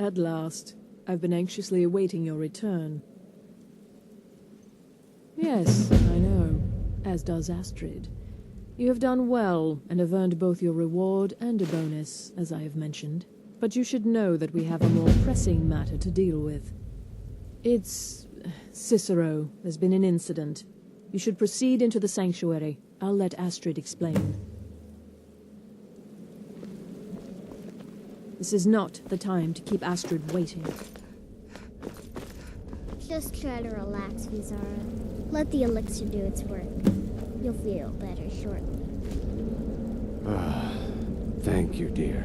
At last. I've been anxiously awaiting your return. Yes, I know. As does Astrid. You have done well, and have earned both your reward and a bonus, as I have mentioned. But you should know that we have a more pressing matter to deal with. It's... Cicero. There's been an incident. You should proceed into the sanctuary. I'll let Astrid explain. This is not the time to keep Astrid waiting. Just try to relax, Vizara. Let the elixir do its work. You'll feel better shortly. Thank you, dear.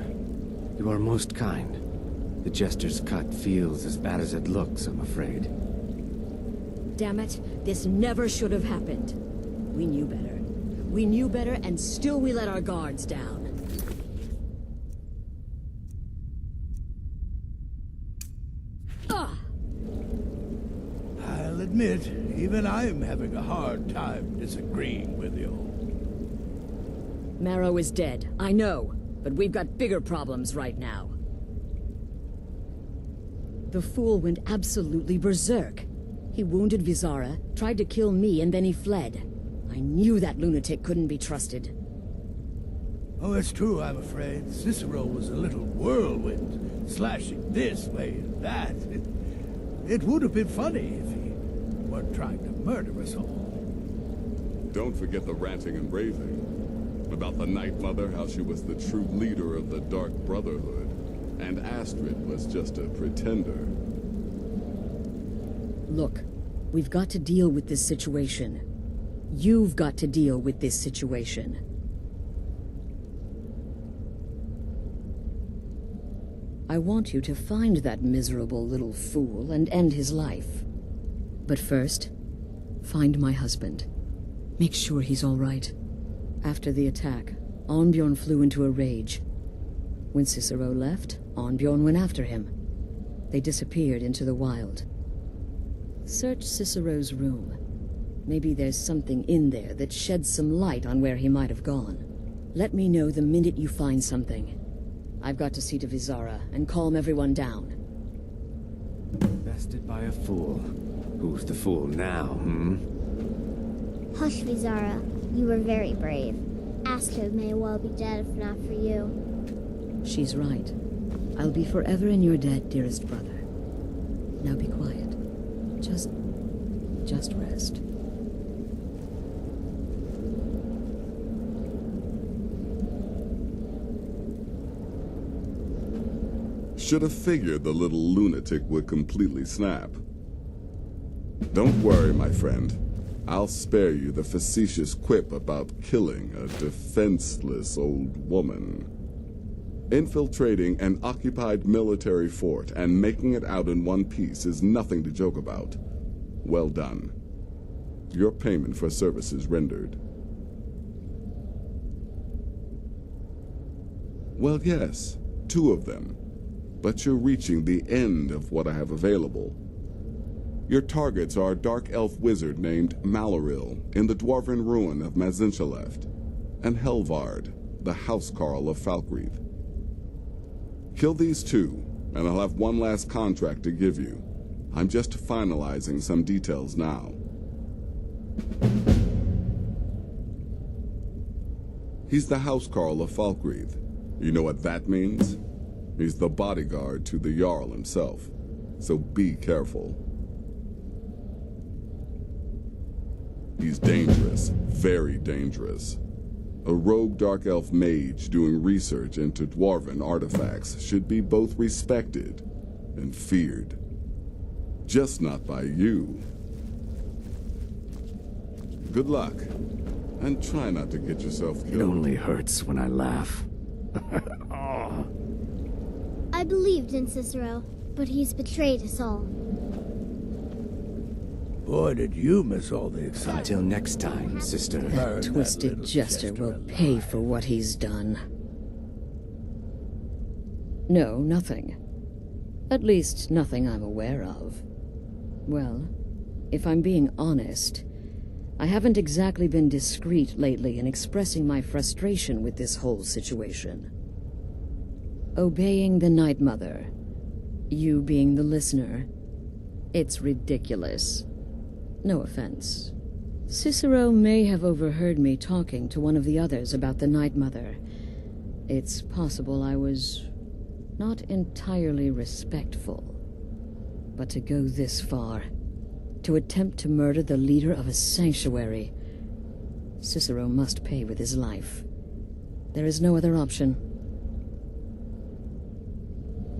You are most kind. The Jester's cut feels as bad as it looks, I'm afraid. Damn it, this never should have happened. We knew better. We knew better, and still we let our guards down. I'll admit, even I'm having a hard time disagreeing with you. Marrow is dead, I know, but we've got bigger problems right now. The fool went absolutely berserk. He wounded Vizara, tried to kill me, and then he fled. I knew that lunatic couldn't be trusted. Oh, it's true, I'm afraid. Cicero was a little whirlwind, slashing this way and that. It would have been funny if he weren't trying to murder us all. Don't forget the ranting and raving. About the Night Mother, how she was the true leader of the Dark Brotherhood, and Astrid was just a pretender. Look, we've got to deal with this situation. You've got to deal with this situation. I want you to find that miserable little fool and end his life. But first, find my husband. Make sure he's all right. After the attack, Arnbjorn flew into a rage. When Cicero left, Arnbjorn went after him. They disappeared into the wild. Search Cicero's room. Maybe there's something in there that sheds some light on where he might have gone. Let me know the minute you find something. I've got to see to Vizara and calm everyone down. Bested by a fool. Who's the fool now, hmm? Hush, Vizara. You were very brave. Astrid may well be dead if not for you. She's right. I'll be forever in your debt, dearest brother. Now be quiet. Just rest. Should have figured the little lunatic would completely snap. Don't worry, my friend. I'll spare you the facetious quip about killing a defenseless old woman. Infiltrating an occupied military fort and making it out in one piece is nothing to joke about. Well done. Your payment for services rendered. Well, yes, 2 of them. But you're reaching the end of what I have available. Your targets are a dark elf wizard named Maloril in the dwarven ruin of Mazinchaleft, and Helvard, the housecarl of Falkreath. Kill these 2, and I'll have one last contract to give you. I'm just finalizing some details now. He's the housecarl of Falkreath. You know what that means? He's the bodyguard to the Jarl himself, so be careful. He's dangerous, very dangerous. A rogue dark elf mage doing research into dwarven artifacts should be both respected and feared. Just not by you. Good luck, and try not to get yourself killed. It only hurts when I laugh. I believed in Cicero, but he's betrayed us all. Boy, did you miss all the excitement. Until next time, sister. Burn that Twisted little Jester will alive. pay for what he's done. No, nothing. At least, nothing I'm aware of. Well, if I'm being honest, I haven't exactly been discreet lately in expressing my frustration with this whole situation. Obeying the Night Mother. You being the listener. It's ridiculous. No offense. Cicero may have overheard me talking to one of the others about the Night Mother. It's possible I was not entirely respectful. But to go this far, to attempt to murder the leader of a sanctuary, Cicero must pay with his life. There is no other option.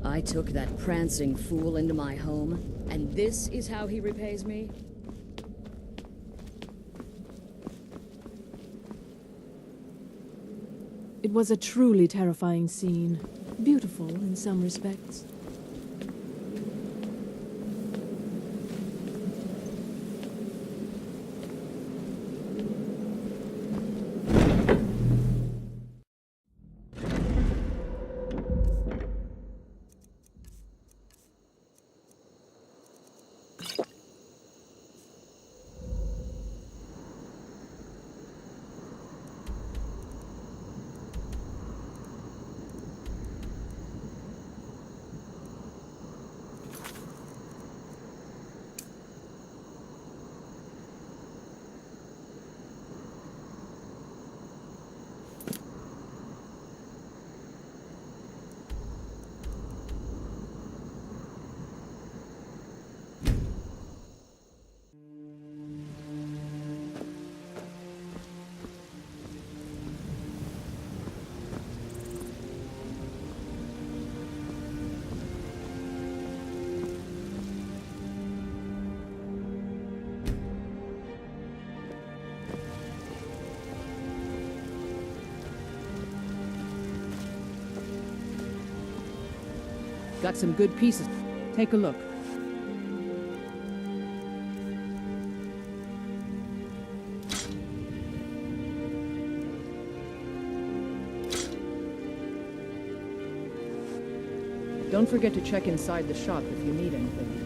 I took that prancing fool into my home, and this is how he repays me? It was a truly terrifying scene. Beautiful in some respects. Got some good pieces. Take a look. Don't forget to check inside the shop if you need anything.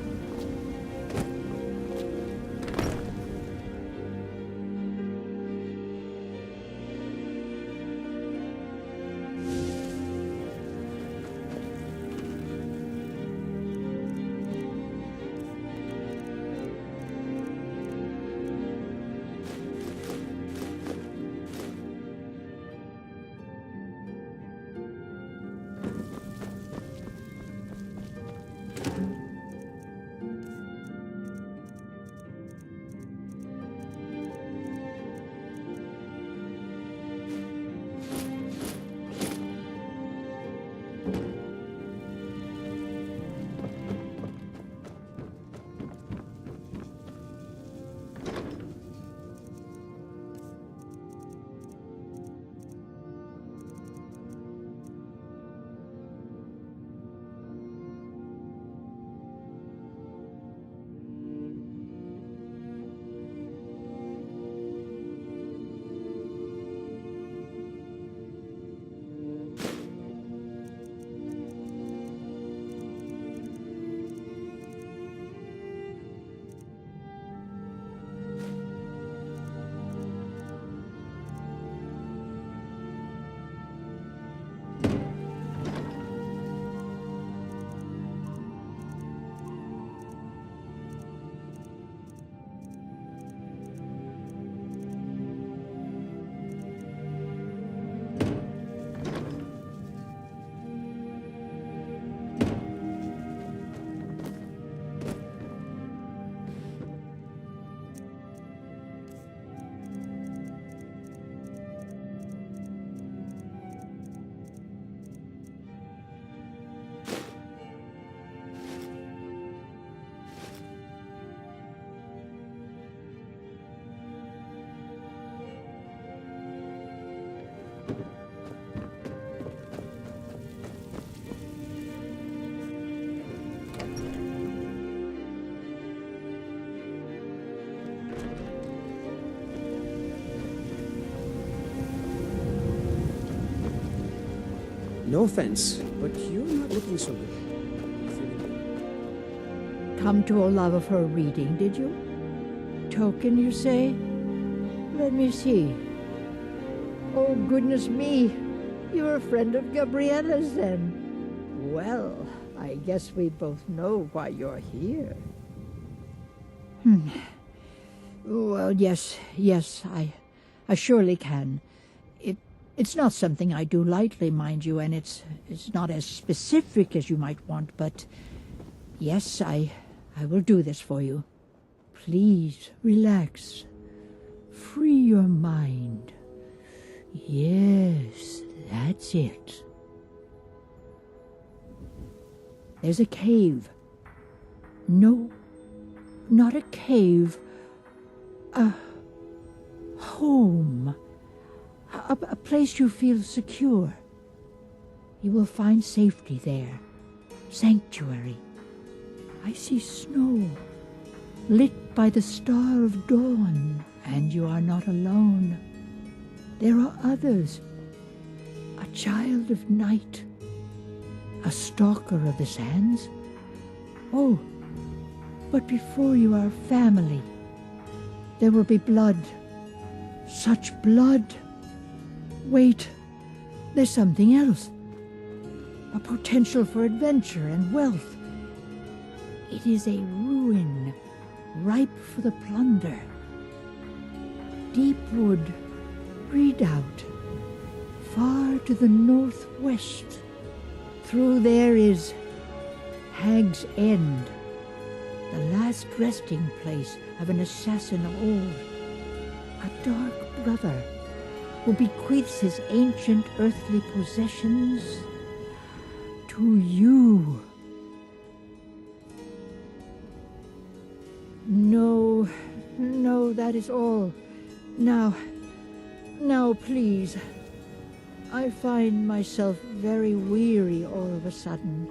No offense, but you're not looking so good. Come to a love of her reading, did you? Token, you say? Let me see. Oh, goodness me. You're a friend of Gabriella's, then. Well, I guess we both know why you're here. Well, yes, I surely can. It's not something I do lightly, mind you, and it's not as specific as you might want, but yes, I will do this for you. Please, relax. Free your mind. Yes, that's it. There's a cave. No, not a cave. A home. A place you feel secure. You will find safety there. Sanctuary. I see snow, lit by the star of dawn, and you are not alone. There are others. A child of night. A stalker of the sands. Oh, but before you are family, there will be blood. Such blood. Wait, there's something else. A potential for adventure and wealth. It is a ruin, ripe for the plunder. Deep wood, redoubt, far to the northwest. Through there is Hag's End, the last resting place of an assassin of old. A dark brother who bequeaths his ancient earthly possessions to you. No, that is all. Now, please. I find myself very weary all of a sudden.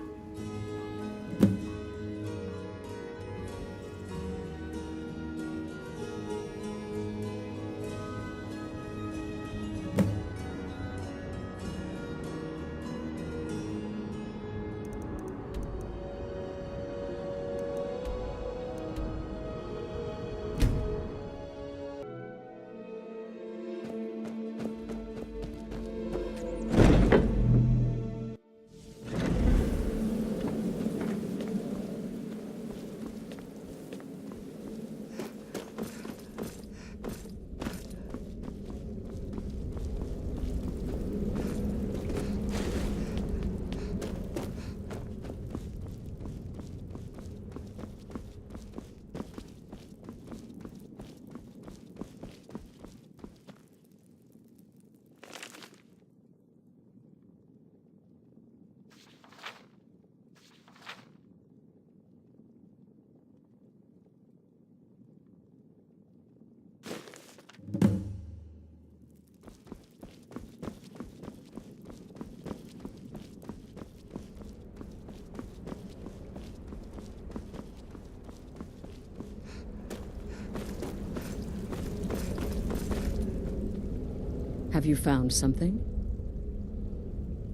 Have you found something?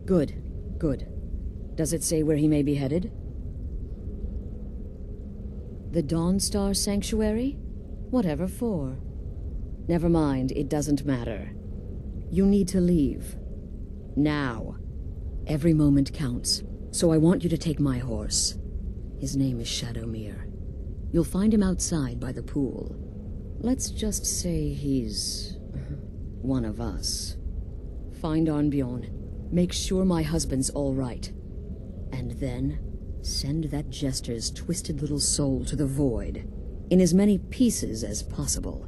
Good, good. Does it say where he may be headed? The Dawnstar Sanctuary? Whatever for. Never mind, it doesn't matter. You need to leave. Now. Every moment counts, so I want you to take my horse. His name is Shadowmere. You'll find him outside by the pool. Let's just say he's one of us. Find Arnbjorn. Make sure my husband's all right. And then send that jester's twisted little soul to the void, in as many pieces as possible.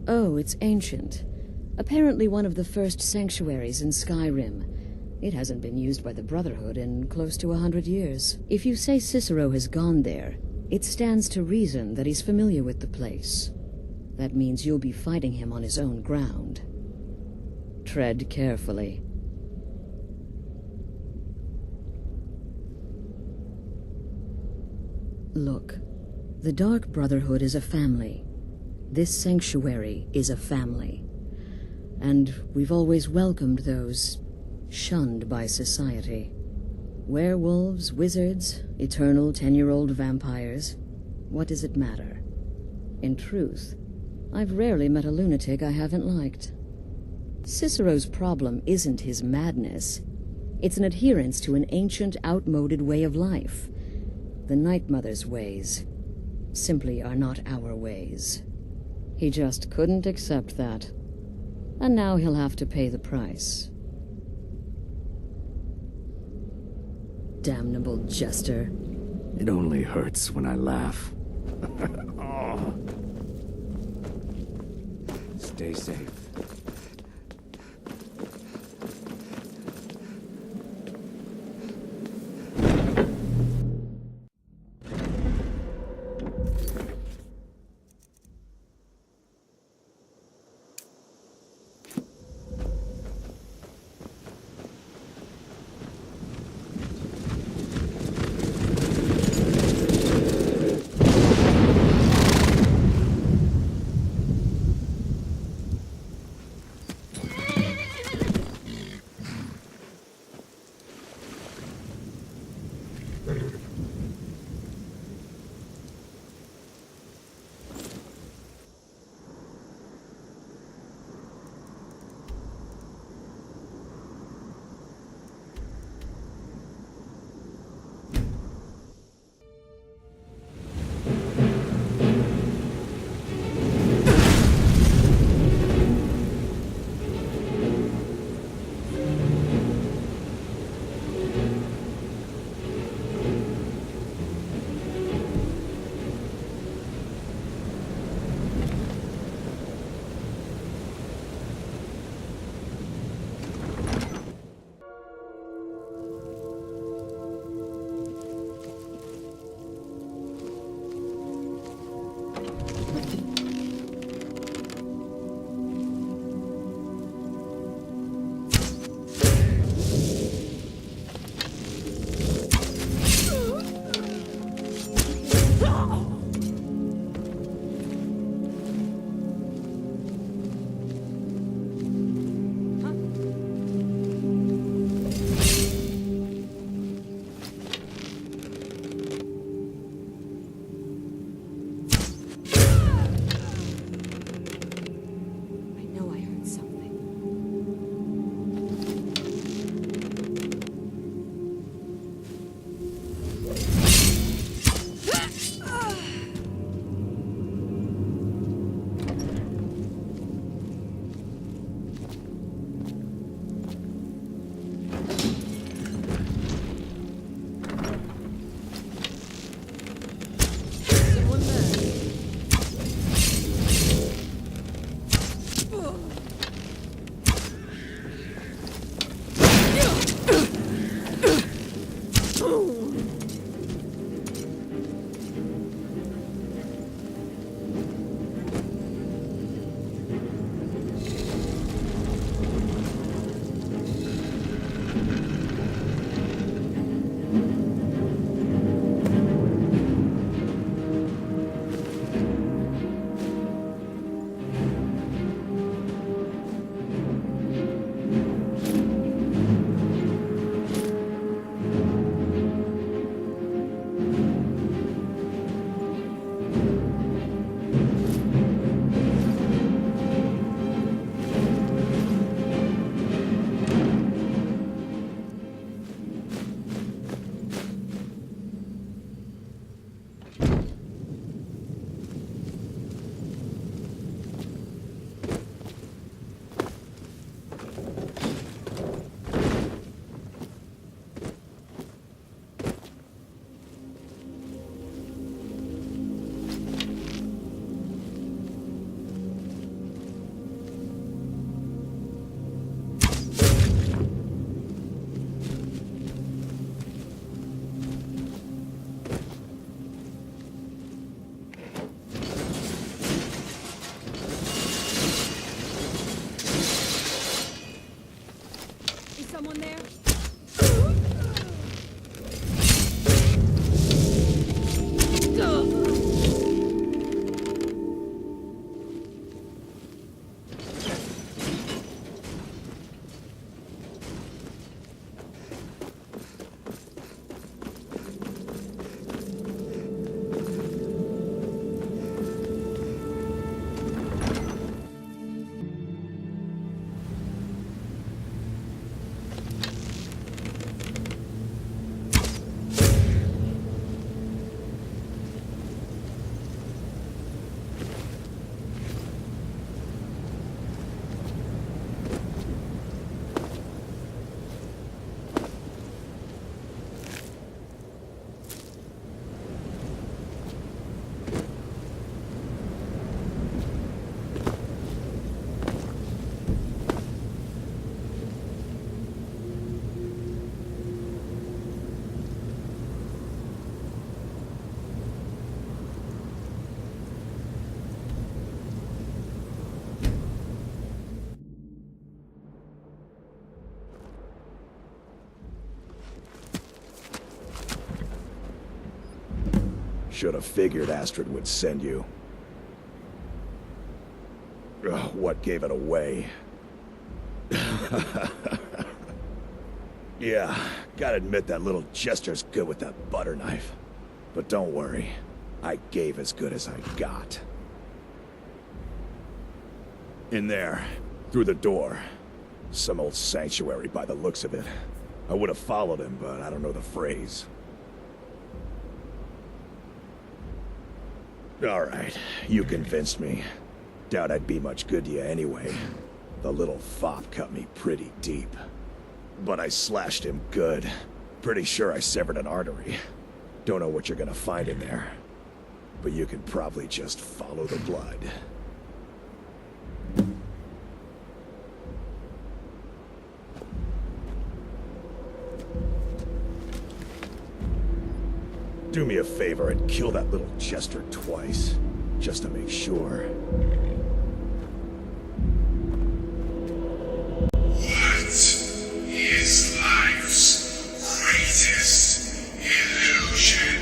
Oh, it's ancient. Apparently one of the first sanctuaries in Skyrim. It hasn't been used by the Brotherhood in close to 100 years. If you say Cicero has gone there, it stands to reason that he's familiar with the place. That means you'll be fighting him on his own ground. Tread carefully. Look, the Dark Brotherhood is a family. This sanctuary is a family. And we've always welcomed those shunned by society. Werewolves, wizards, eternal 10-year-old vampires. What does it matter? In truth, I've rarely met a lunatic I haven't liked. Cicero's problem isn't his madness. It's an adherence to an ancient, outmoded way of life. The Night Mother's ways simply are not our ways. He just couldn't accept that. And now he'll have to pay the price. Damnable jester. It only hurts when I laugh. Oh. Stay safe. Should have figured Astrid would send you. Ugh, what gave it away? Yeah, gotta admit that little Jester's good with that butter knife. But don't worry, I gave as good as I got. In there, through the door. Some old sanctuary by the looks of it. I would have followed him, but I don't know the phrase. Alright, you convinced me. Doubt I'd be much good to you anyway. The little fop cut me pretty deep. But I slashed him good. Pretty sure I severed an artery. Don't know what you're gonna find in there. But you can probably just follow the blood. Do me a favor and kill that little Jester twice, just to make sure. What is life's greatest illusion?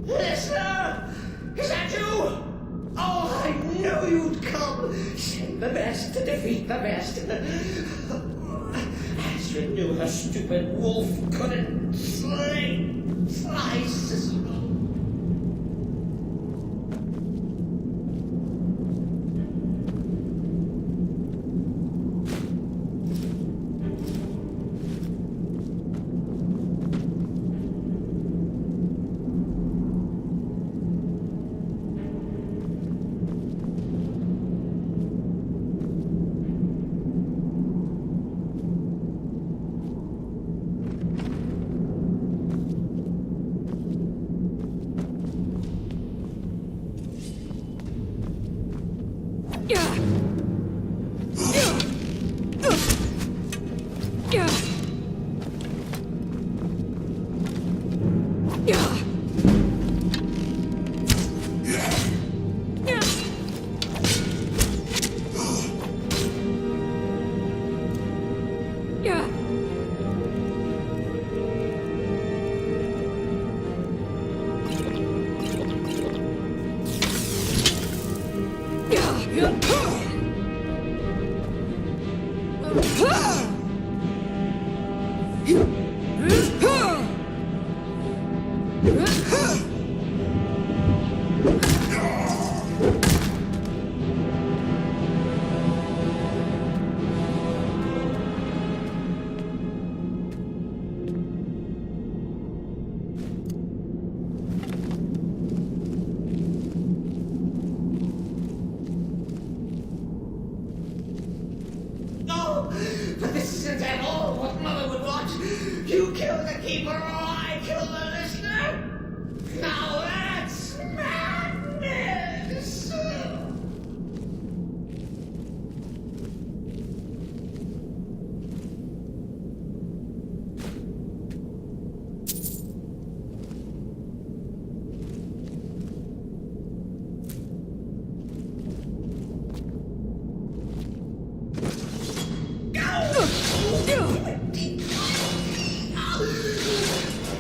Listener! Is that you? Oh, I knew you'd come! Send the best to defeat the best. Astrid knew her stupid wolf couldn't slice Cicero. But this isn't at all what Mother would want. You kill the keeper or I kill the listener. Now that's madness.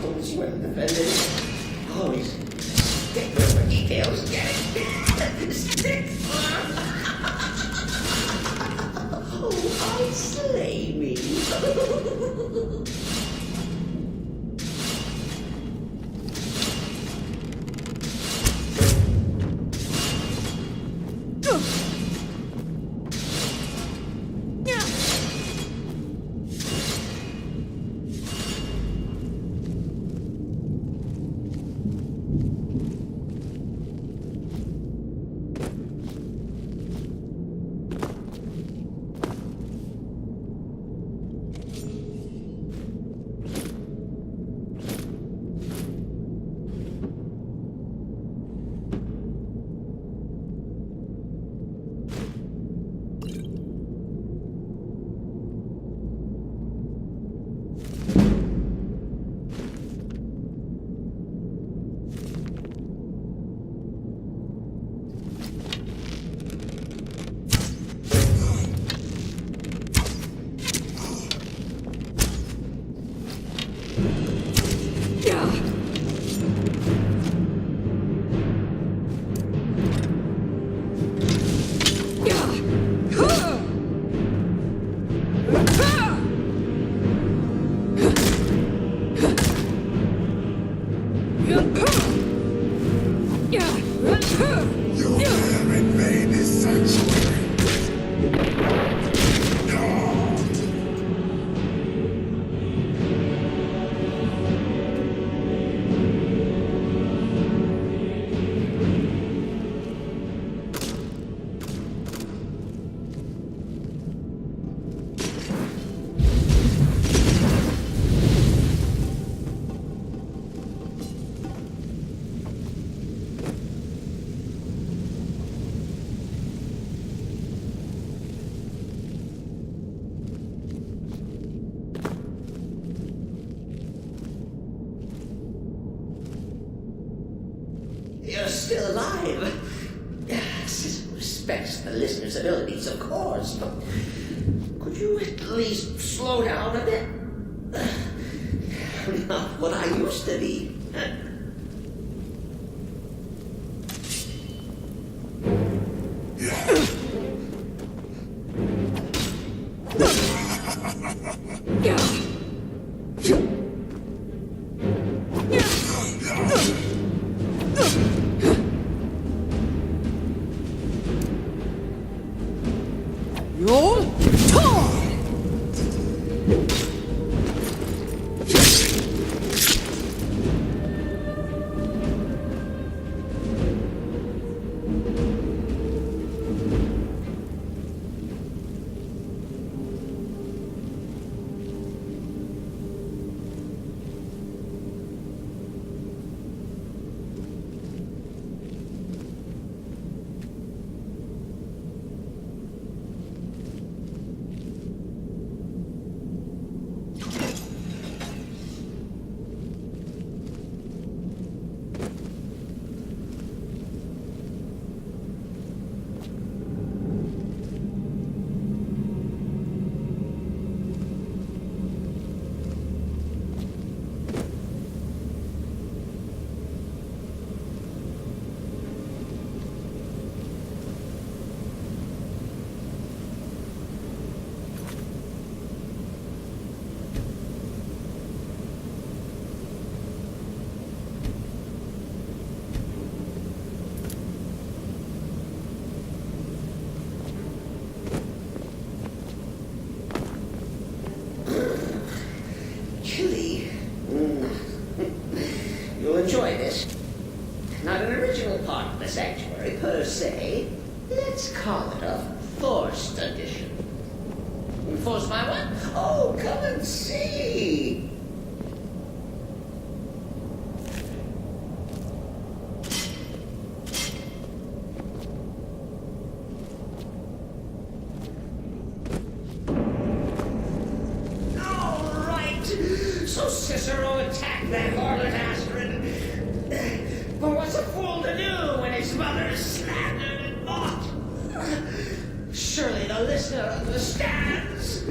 Always well defended. Always stickler for details. Get it? Stickler. Oh, I slay me. still alive. Cicero respects the listener's abilities, of course, but could you at least slow down a bit? Not what I used to be. You'll enjoy this. Not an original part of the sanctuary, per se. Let's call it a forced addition. Forced by what? Oh, come and see! All right! So Cicero attacked that harlot Astrid. But what's a fool to do when his mother is slandered and mocked? Surely the listener understands.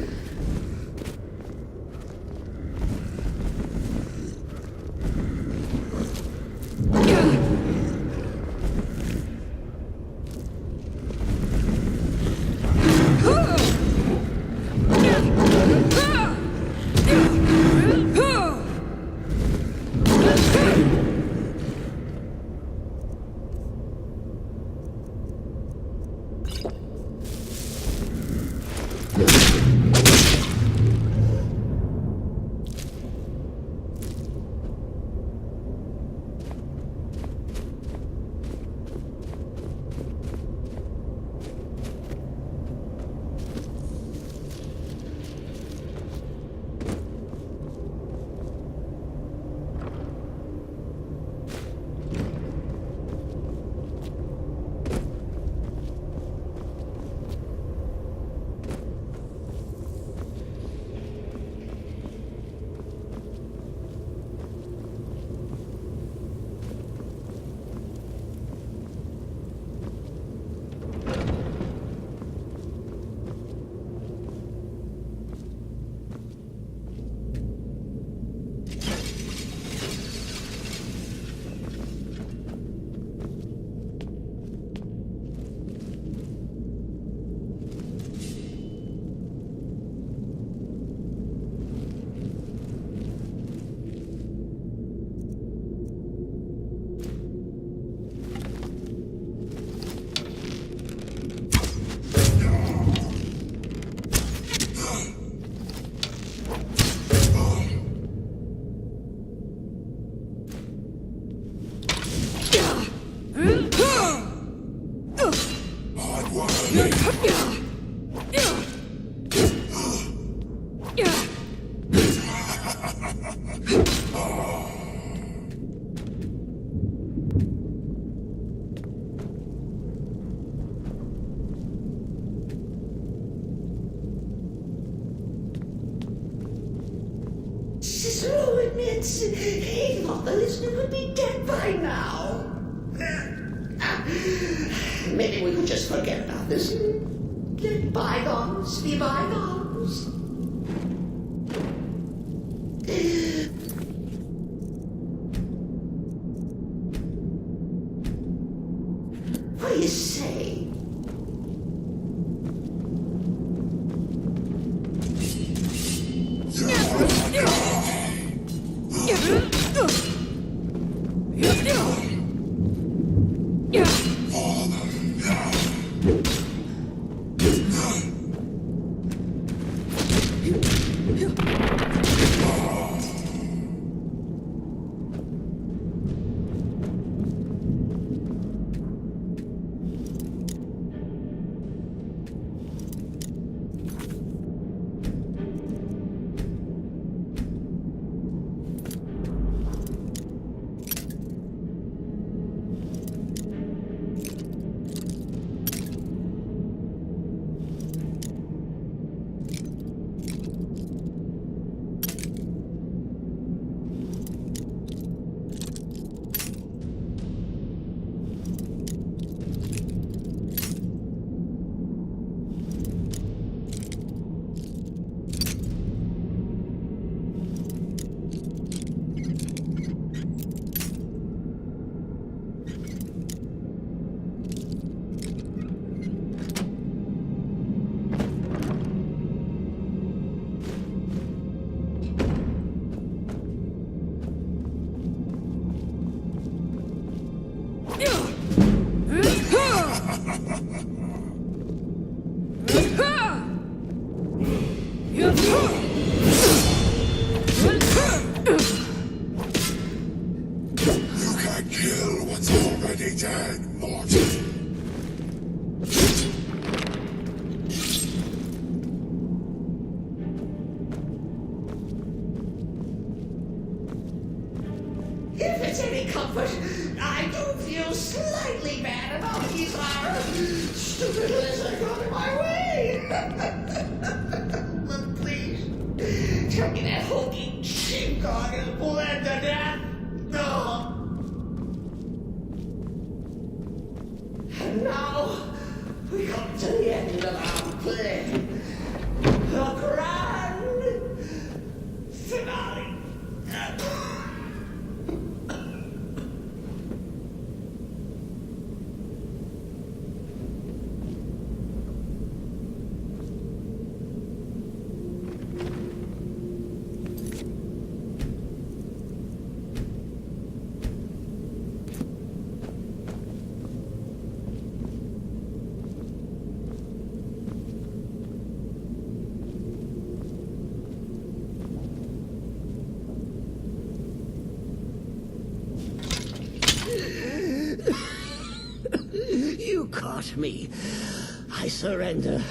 Cicero admits he thought the listener would be dead by now. Maybe we could just forget about this and let bygones be bygones. What do you say? If it's any comfort, I do feel slightly bad about these stupid lizard got in my way. But please, tell me that hulking sheepdog is bled to death. No. And now we come to the end of our play. The grand finale. You caught me. I surrender.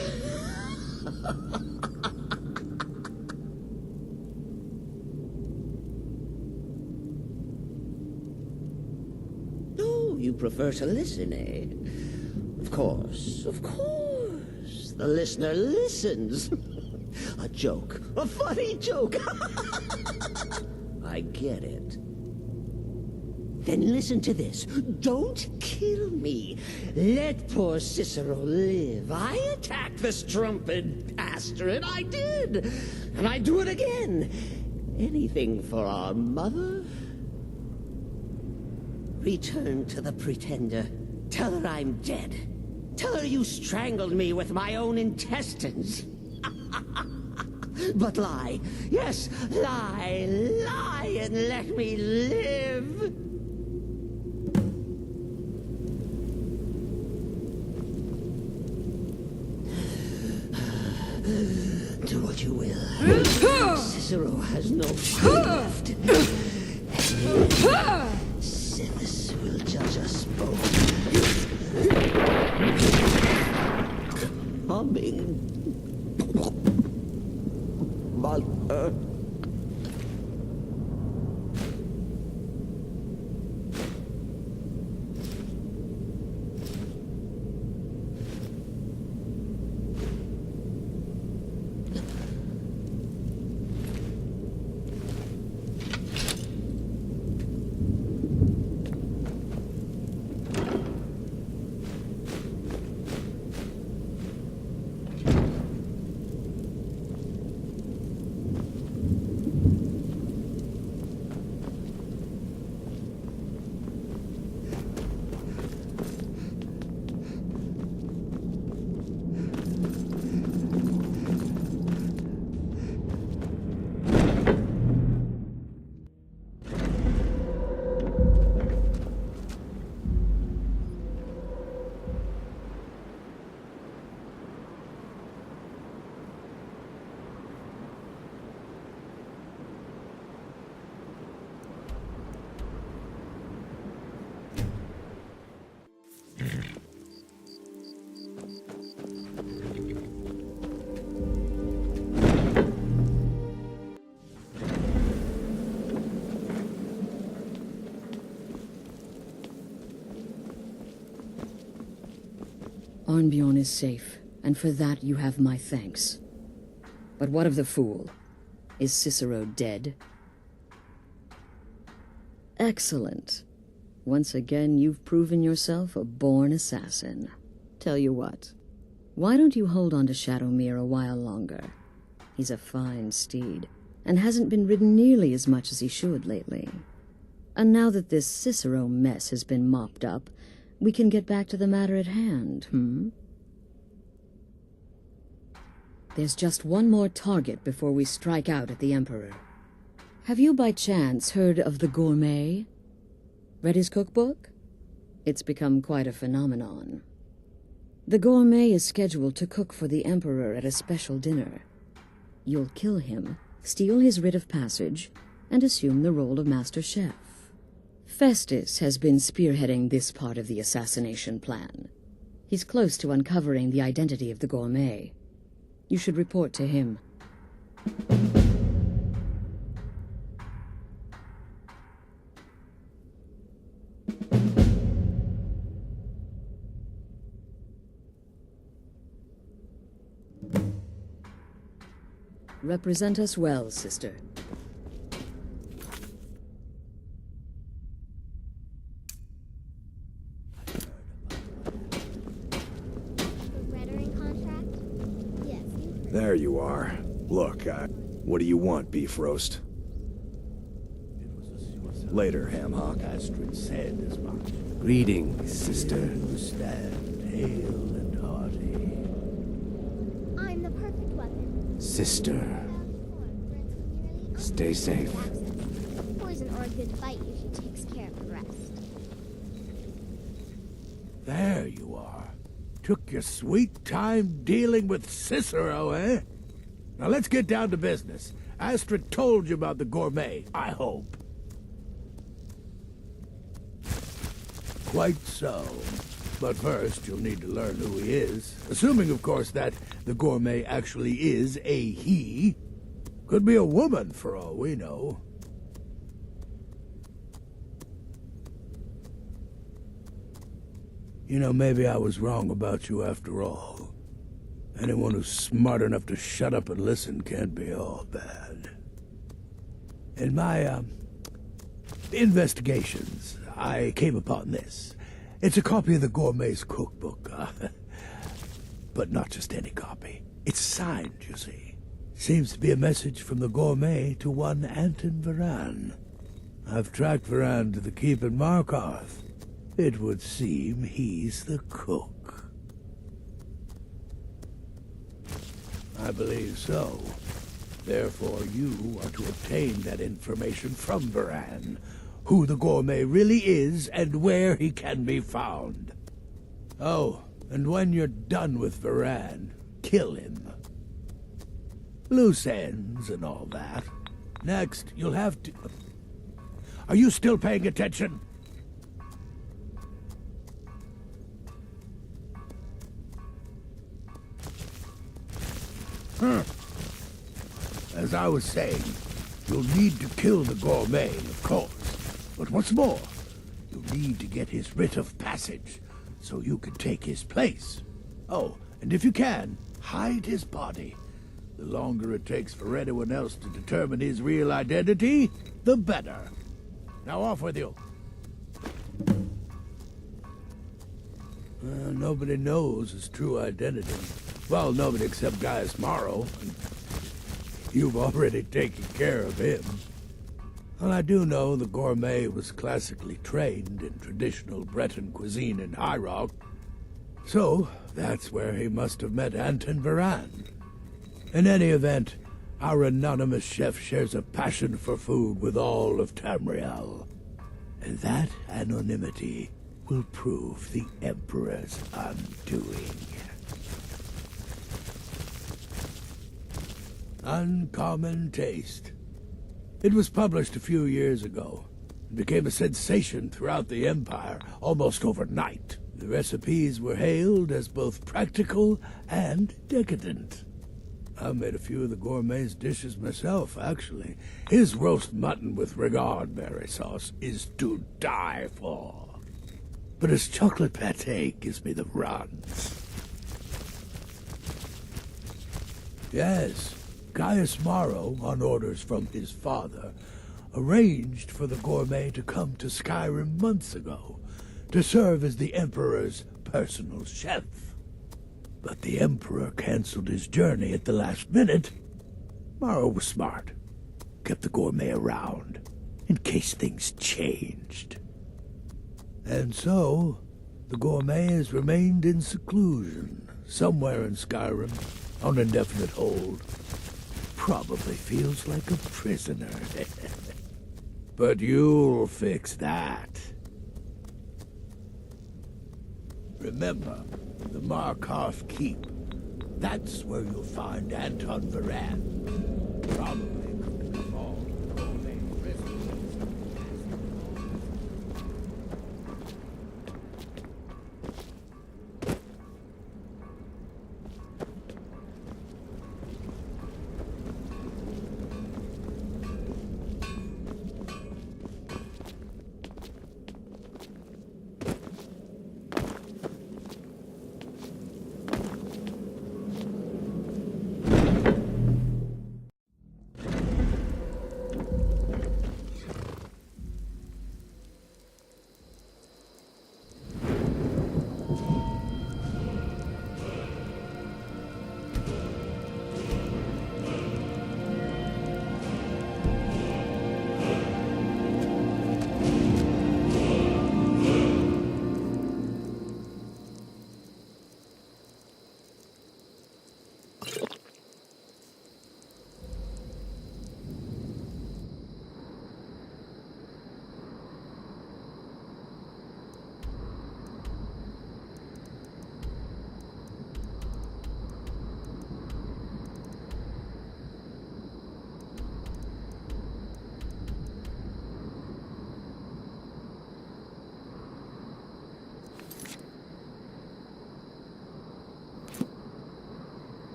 Oh, you prefer to listen, eh? Of course, of course. The listener listens. A joke. A funny joke. I get it. Then listen to this. Don't kill me. Let poor Cicero live. I attacked the strumpet bastard. I did. And I do it again. Anything for our mother? Return to the Pretender. Tell her I'm dead. Tell her you strangled me with my own intestines. But lie. Yes, lie. Lie and let me live. Do what you will. Cicero has no fight left. Silas will judge us both. Coming. Mother. Arnbjorn is safe, and for that you have my thanks. But what of the fool? Is Cicero dead? Excellent. Once again, you've proven yourself a born assassin. Tell you what, why don't you hold on to Shadowmere a while longer? He's a fine steed, and hasn't been ridden nearly as much as he should lately. And now that this Cicero mess has been mopped up, we can get back to the matter at hand, There's just one more target before we strike out at the Emperor. Have you by chance heard of the Gourmet? Read his cookbook? It's become quite a phenomenon. The Gourmet is scheduled to cook for the Emperor at a special dinner. You'll kill him, steal his writ of passage, and assume the role of Master Chef. Festus has been spearheading this part of the assassination plan. He's close to uncovering the identity of the Gourmet. You should report to him. Represent us well, sister. There you are. Look, what do you want, beef roast? Later, ham hock. Astrid said as much. Greetings, sister. You stand hale and hearty. I'm the perfect weapon. Sister. Stay safe. Poison or a good fight usually takes care of the rest. There you are. Took your sweet time dealing with Cicero, eh? Now let's get down to business. Astrid told you about the Gourmet, I hope. Quite so. But first, you'll need to learn who he is. Assuming, of course, that the Gourmet actually is a he. Could be a woman, for all we know. You know, maybe I was wrong about you after all. Anyone who's smart enough to shut up and listen can't be all bad. In my, investigations, I came upon this. It's a copy of the Gourmet's cookbook, but not just any copy. It's signed, you see. Seems to be a message from the Gourmet to one Anton Varan. I've tracked Varan to the keep in Markarth. It would seem he's the cook. I believe so. Therefore, you are to obtain that information from Varan, who the Gourmet really is and where he can be found. Oh, and when you're done with Varan, kill him. Loose ends and all that. Next, you'll have to... Are you still paying attention? As I was saying, you'll need to kill the Gourmet, of course. But what's more, you'll need to get his writ of passage, so you can take his place. Oh, and if you can, hide his body. The longer it takes for anyone else to determine his real identity, the better. Now off with you. Nobody knows his true identity. Well, nobody except Gaius Morrow. You've already taken care of him. Well, I do know the Gourmet was classically trained in traditional Breton cuisine in High Rock. So, that's where he must have met Anton Varan. In any event, our anonymous chef shares a passion for food with all of Tamriel. And that anonymity will prove the Emperor's undoing. Uncommon Taste. It was published a few years ago and became a sensation throughout the Empire almost overnight. The recipes were hailed as both practical and decadent. I've made a few of the Gourmet's dishes myself, actually. His roast mutton with regard berry sauce is to die for. But his chocolate pate gives me the runs. Yes, Gaius Morrow, on orders from his father, arranged for the gourmet to come to Skyrim months ago to serve as the Emperor's personal chef. But the Emperor canceled his journey at the last minute. Morrow was smart. Kept the gourmet around, in case things changed. And so, the gourmet has remained in seclusion, somewhere in Skyrim, on indefinite hold. Probably feels like a prisoner. But you'll fix that. Remember, the Markarth Keep. That's where you'll find Anton Varan. Probably could come all gourmet prisoners.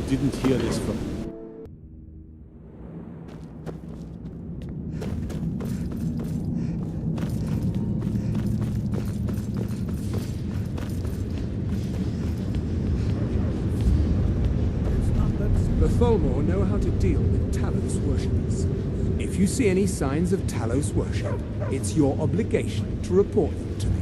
Didn't hear this from... The Tholmor know how to deal with Talos worshippers. If you see any signs of Talos worship, it's your obligation to report them to me.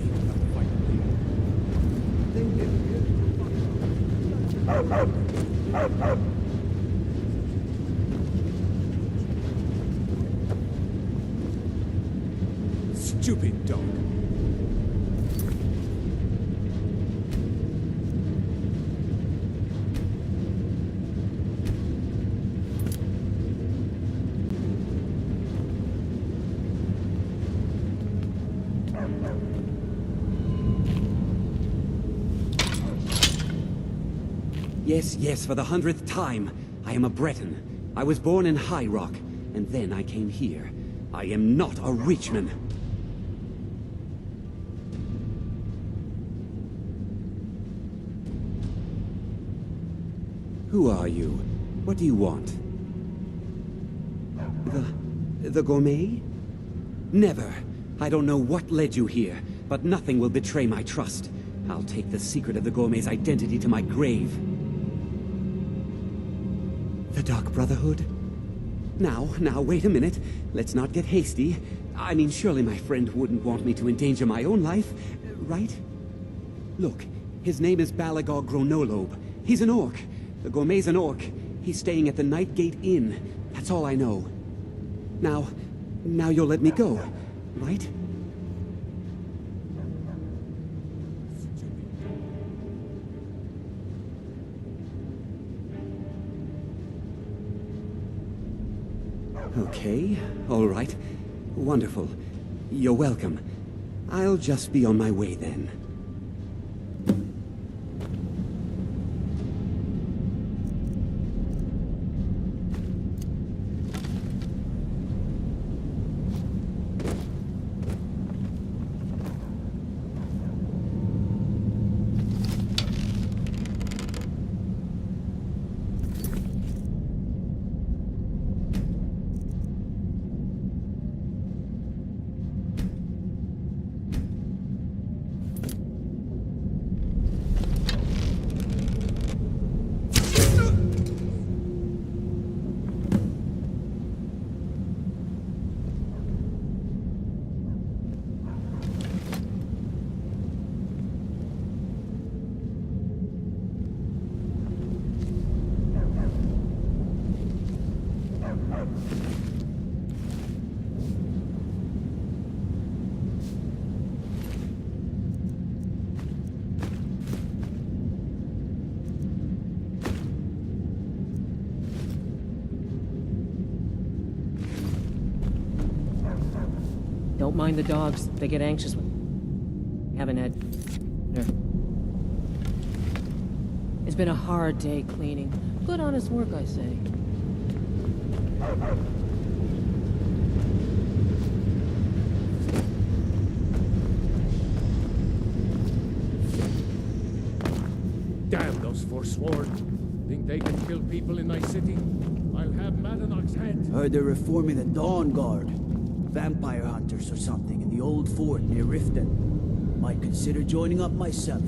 Stupid dog. Yes, for the 100th time. I am a Breton. I was born in High Rock, and then I came here. I am not a Reachman. Who are you? What do you want? The gourmet? Never. I don't know what led you here, but nothing will betray my trust. I'll take the secret of the gourmet's identity to my grave. The Dark Brotherhood? Now, wait a minute. Let's not get hasty. I mean, surely my friend wouldn't want me to endanger my own life, right? Look, his name is Balagog Gronolobe. He's an orc. The gourmet's an orc. He's staying at the Nightgate Inn. That's all I know. Now you'll let me go, right? Okay, all right. Wonderful. You're welcome. I'll just be on my way then. Don't mind the dogs. They get anxious when... Haven't had... It's been a hard day cleaning. Good honest work, I say. Damn those Forsworn. Think they can kill people in my city? I'll have Madanach's head. Heard they're reforming the Dawn Guard. Vampire hunters or something in the old fort near Riften. Might consider joining up myself.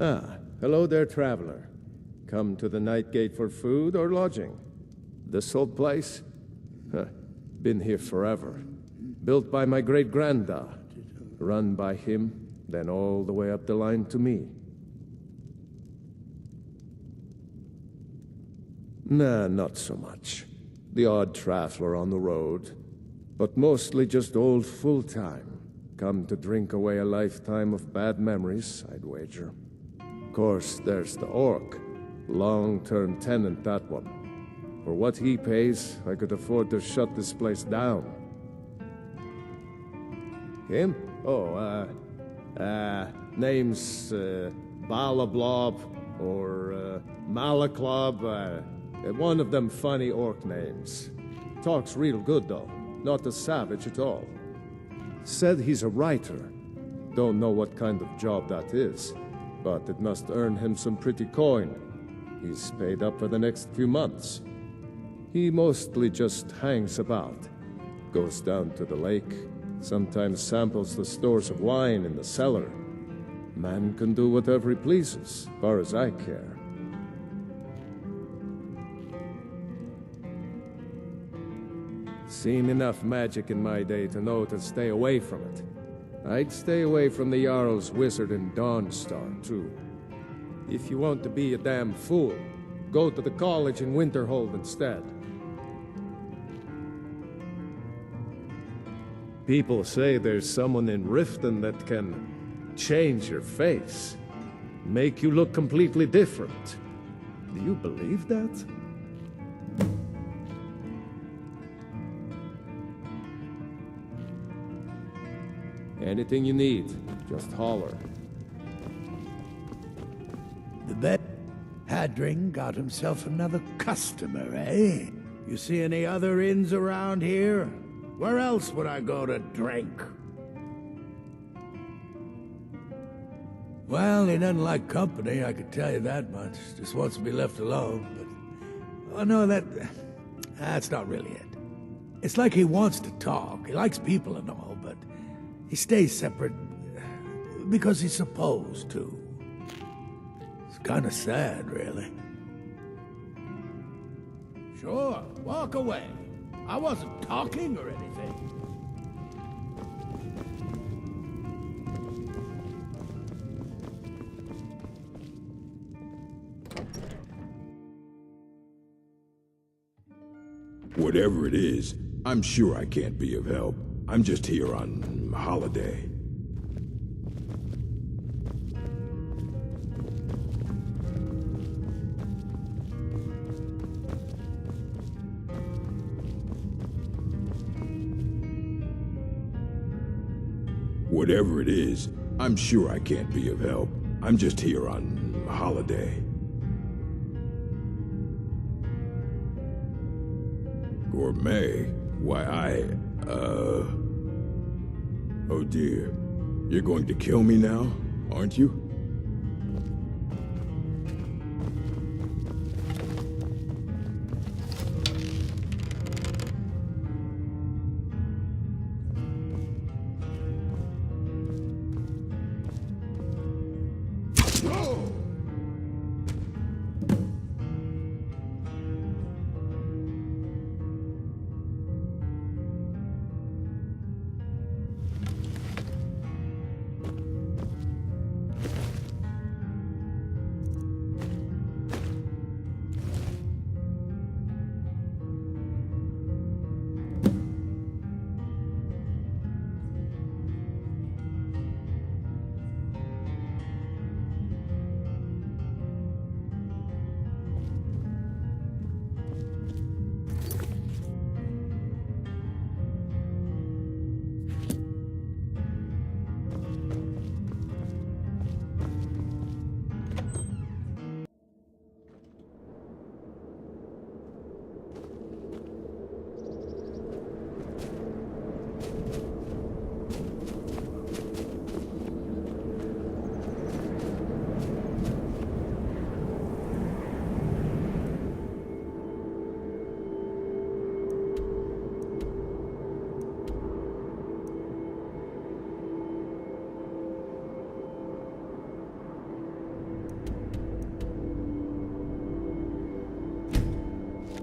Ah, hello there, traveler. Come to the Nightgate for food or lodging? This old place? Huh. Been here forever. Built by my great-granddad. Run by him, then all the way up the line to me. Nah, not so much. The odd traveler on the road. But mostly just old full-time. Come to drink away a lifetime of bad memories, I'd wager. Of course, there's the orc. Long-term tenant, that one. For what he pays, I could afford to shut this place down. Him? Oh, name's, Balablob, or, Malaklob, one of them funny orc names. Talks real good, though. Not a savage at all. Said he's a writer. Don't know what kind of job that is, but it must earn him some pretty coin. He's paid up for the next few months. He mostly just hangs about. Goes down to the lake, sometimes samples the stores of wine in the cellar. Man can do whatever he pleases, far as I care. Seen enough magic in my day to know to stay away from it. I'd stay away from the Jarl's Wizard and Dawnstar, too. If you want to be a damn fool, go to the college in Winterhold instead. People say there's someone in Riften that can change your face, make you look completely different. Do you believe that? Anything you need, just holler. The bet Hadring got himself another customer, eh? You see any other inns around here? Where else would I go to drink? Well, he doesn't like company, I can tell you that much. Just wants to be left alone, but... Oh, no, that's not really it. It's like he wants to talk. He likes people and all, but he stays separate because he's supposed to. It's kind of sad, really. Sure, walk away. I wasn't talking or anything. Whatever it is, I'm sure I can't be of help. I'm just here on holiday. Whatever it is, I'm sure I can't be of help. I'm just here on holiday. Gourmet? Why, Oh dear. You're going to kill me now, aren't you?